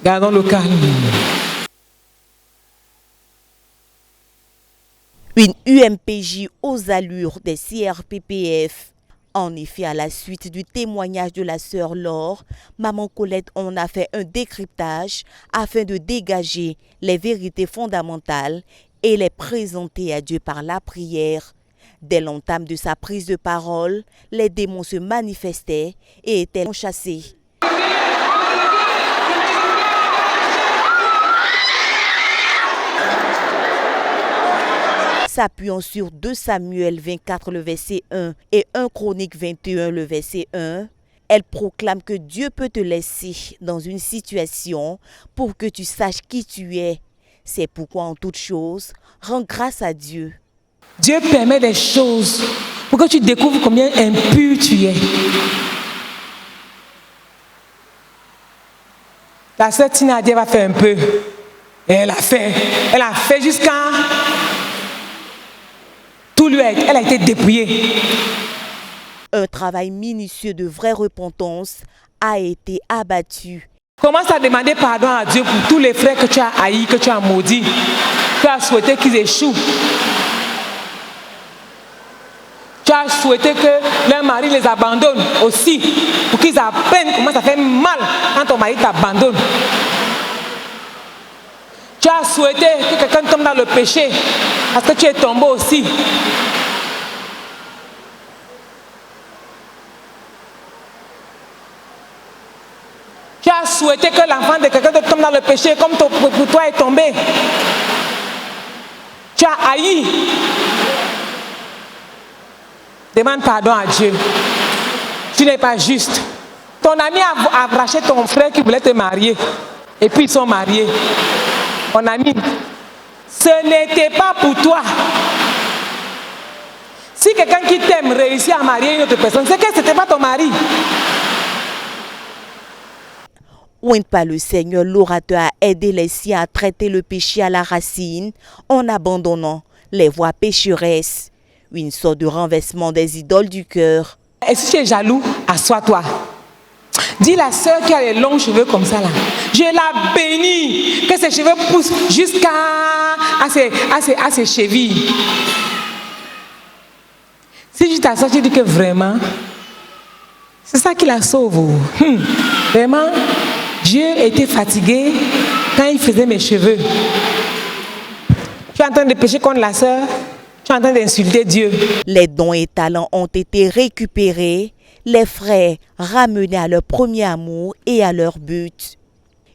Gardons le calme. Une UMPJ aux allures des CRPPF. En effet, à la suite du témoignage de la sœur Laure, maman Colette en a fait un décryptage afin de dégager les vérités fondamentales et les présenter à Dieu par la prière. Dès l'entame de sa prise de parole, les démons se manifestaient et étaient chassés. S'appuyant sur 2 Samuel 24, le verset 1 et 1 Chronique 21, le verset 1, elle proclame que Dieu peut te laisser dans une situation pour que tu saches qui tu es. C'est pourquoi en toute chose, rends grâce à Dieu. Dieu permet des choses pour que tu découvres combien impur tu es. La sœur Tina Dieu va faire un peu. Et elle a fait jusqu'à... Elle a été dépouillée. Un travail minutieux de vraie repentance a été abattu. Commence à demander pardon à Dieu pour tous les frères que tu as haïs, que tu as maudits. Tu as souhaité qu'ils échouent. Tu as souhaité que leur mari les abandonne aussi, pour qu'ils apprennent comment ça fait mal quand ton mari t'abandonne. Tu as souhaité que quelqu'un tombe dans le péché parce que tu es tombé aussi. Tu as souhaité que l'enfant de quelqu'un tombe dans le péché comme pour toi est tombé. Tu as haï. Demande pardon à Dieu. Tu n'es pas juste. Ton ami a arraché ton frère qui voulait te marier. Et puis ils sont mariés. Mon ami, ce n'était pas pour toi. Si quelqu'un qui t'aime réussit à marier une autre personne, c'est que ce n'était pas ton mari. Ouin pas le Seigneur, l'orateur a aidé les siens à traiter le péché à la racine en abandonnant les voies pécheresses. Une sorte de renversement des idoles du cœur. Et si tu es jaloux, assois-toi. Dis la sœur qui a les longs cheveux comme ça là. Je la bénis. Que ses cheveux poussent jusqu'à ses chevilles. Si tu t'assois, tu dis que vraiment, c'est ça qui la sauve. Vraiment, Dieu était fatigué quand il faisait mes cheveux. Tu es en train de pécher contre la sœur. Tu es en train d'insulter Dieu. Les dons et talents ont été récupérés. Les frères ramenés à leur premier amour et à leur but.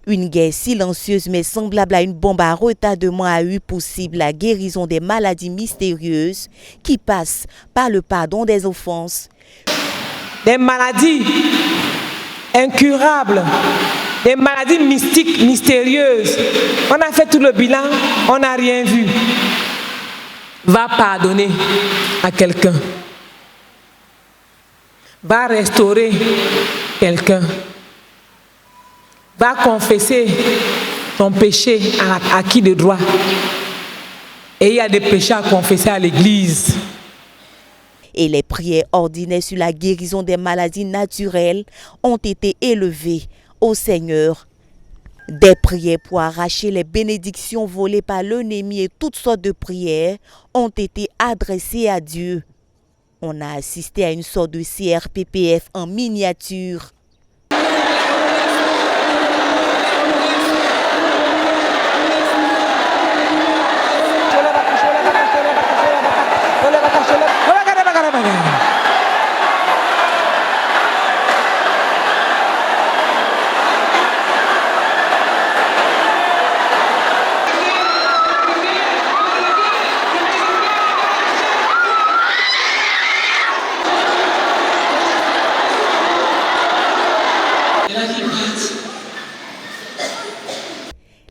Une guerre silencieuse mais semblable à une bombe à retardement a eu possible la guérison des maladies mystérieuses qui passent par le pardon des offenses. Des maladies incurables, des maladies mystiques, mystérieuses. On a fait tout le bilan, on n'a rien vu. Va pardonner à quelqu'un. Va restaurer quelqu'un. Va confesser ton péché à qui de droit. Et il y a des péchés à confesser à l'église. Et les prières ordinaires sur la guérison des maladies naturelles ont été élevées au Seigneur. Des prières pour arracher les bénédictions volées par l'ennemi et toutes sortes de prières ont été adressées à Dieu. On a assisté à une sorte de CRPPF en miniature.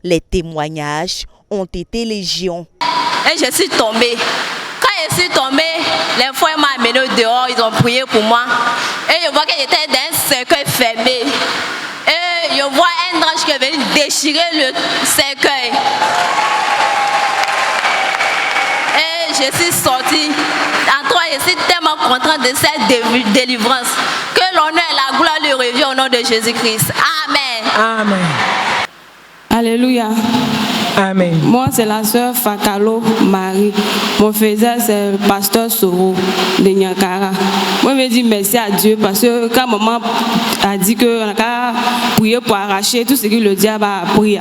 Les témoignages ont été légion. Et je suis tombée. Quand je suis tombée, les frères m'ont amené dehors, ils ont prié pour moi. Et je vois que j'étais dans un cercueil fermé. Et déchiré le cercueil. Et je suis sortie. En toi, je suis tellement contente de cette délivrance. Que l'honneur et la gloire lui reviennent au nom de Jésus-Christ. Amen. Amen. Alléluia. Amen. Moi, c'est la sœur Fakalo Marie. Mon frère, c'est le pasteur Soro de Nyankara. Moi, je veux dire merci à Dieu parce que quand maman a dit qu'on a prié pour arracher tout ce que le diable a pris.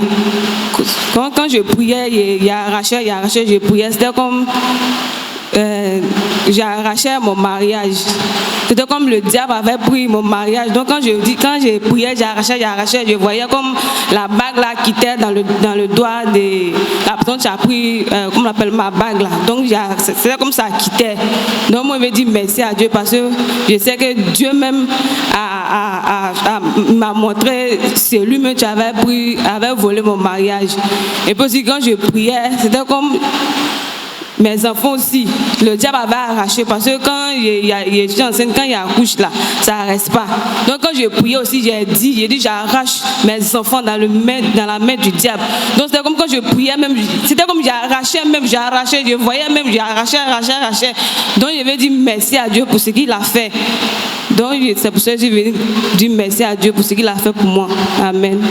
Quand je priais, il a arraché, je priais. C'était comme j'ai arraché mon mariage. C'était comme le diable avait pris mon mariage. Donc quand j'ai prié, j'ai arraché, je voyais comme la bague là quittait dans le doigt de la personne qui a pris, comment on appelle ma bague là. Donc c'était comme ça quittait. Donc moi je veux dire merci à Dieu parce que je sais que Dieu même m'a montré c'est lui-même qui avait volé mon mariage. Et puis aussi quand je priais, c'était comme mes enfants aussi, le diable avait arraché parce que quand je suis enceinte, quand il y a couche là, ça ne reste pas. Donc quand je priais aussi, j'ai dit j'arrache mes enfants dans la main du diable. Donc c'était comme quand je priais même, c'était comme j'arrachais, je voyais même, j'arrachais. Donc je vais dire merci à Dieu pour ce qu'il a fait. Donc c'est pour ça que je vais dire merci à Dieu pour ce qu'il a fait pour moi. Amen.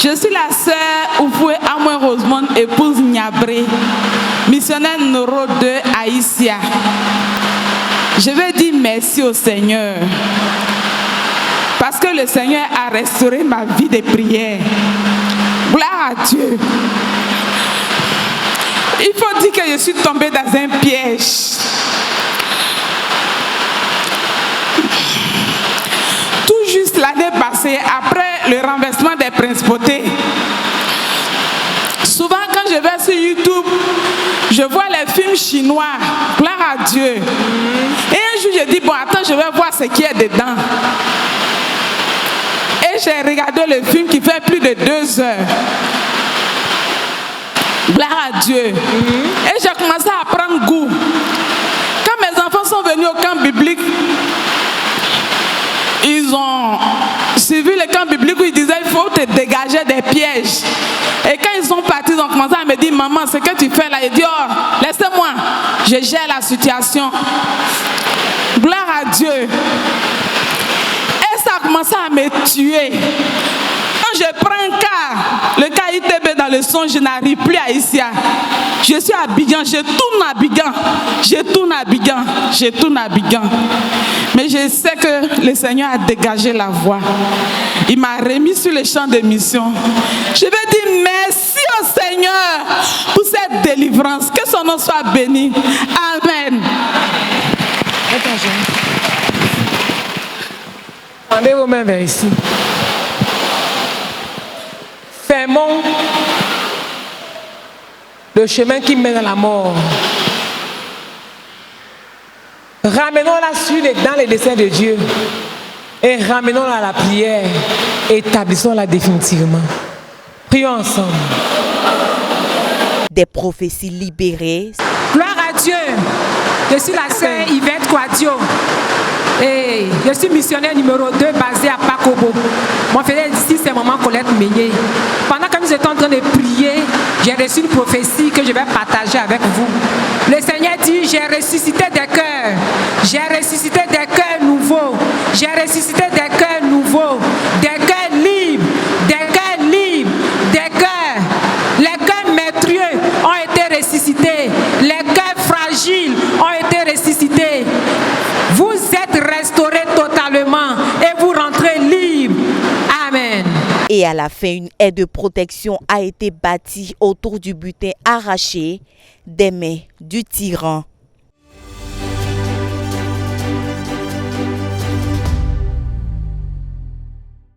Je suis la sœur Oufoué Amoué Rosemond, épouse Niabré, missionnaire numéro 2 à Issia. Je veux dire merci au Seigneur parce que le Seigneur a restauré ma vie de prière. Gloire à Dieu. Il faut dire que je suis tombée dans un piège. Tout juste l'année passée, après le renversement des principautés, souvent quand je vais sur YouTube, je vois les films chinois, gloire à Dieu. Et un jour je dis, bon attends, je vais voir ce qu'il y a dedans. Et j'ai regardé le film qui fait plus de 2 heures. Gloire à Dieu. Et j'ai commencé à prendre goût. Quand mes enfants sont venus au camp biblique, ils ont suivi le camp biblique où ils disaient il faut te dégager des pièges. Et quand ils sont partis, ils ont commencé à me dire maman, ce que tu fais là, ils disent oh, laissez-moi, je gère la situation. Gloire à Dieu. Et ça a commencé à me tuer. Quand je prends un car, le car ITB dans le son, je n'arrive plus à Issia. Je suis à Abidjan, je tourne à Abidjan. Mais je sais que le Seigneur a dégagé la voie. Il m'a remis sur le champ de mission. Je vais dire merci au Seigneur pour cette délivrance. Que son nom soit béni. Amen. Tendez vos mains vers ici. Fermons le chemin qui mène à la mort. Ramenons-la dans les desseins de Dieu et ramenons-la à la prière. Établissons-la définitivement. Prions ensemble. Des prophéties libérées. Gloire à Dieu. Je suis la sœur Yvette Kouadio. Et je suis missionnaire numéro 2 basé à Pakobo. Mon frère ici, c'est maman Colette Meunier. Pendant que nous étions en train de prier, j'ai reçu une prophétie que je vais partager avec vous. Le Seigneur dit, j'ai ressuscité des cœurs. J'ai ressuscité des cœurs nouveaux. J'ai ressuscité des cœurs nouveaux. Des cœurs libres. Des cœurs libres. Des cœurs. Les cœurs métrieux ont été ressuscités. Les cœurs fragiles ont été ressuscités. Vous êtes restaurés totalement et vous rentrez libre. Amen. Et à la fin, une aire de protection a été bâtie autour du butin arraché des mains du tyran.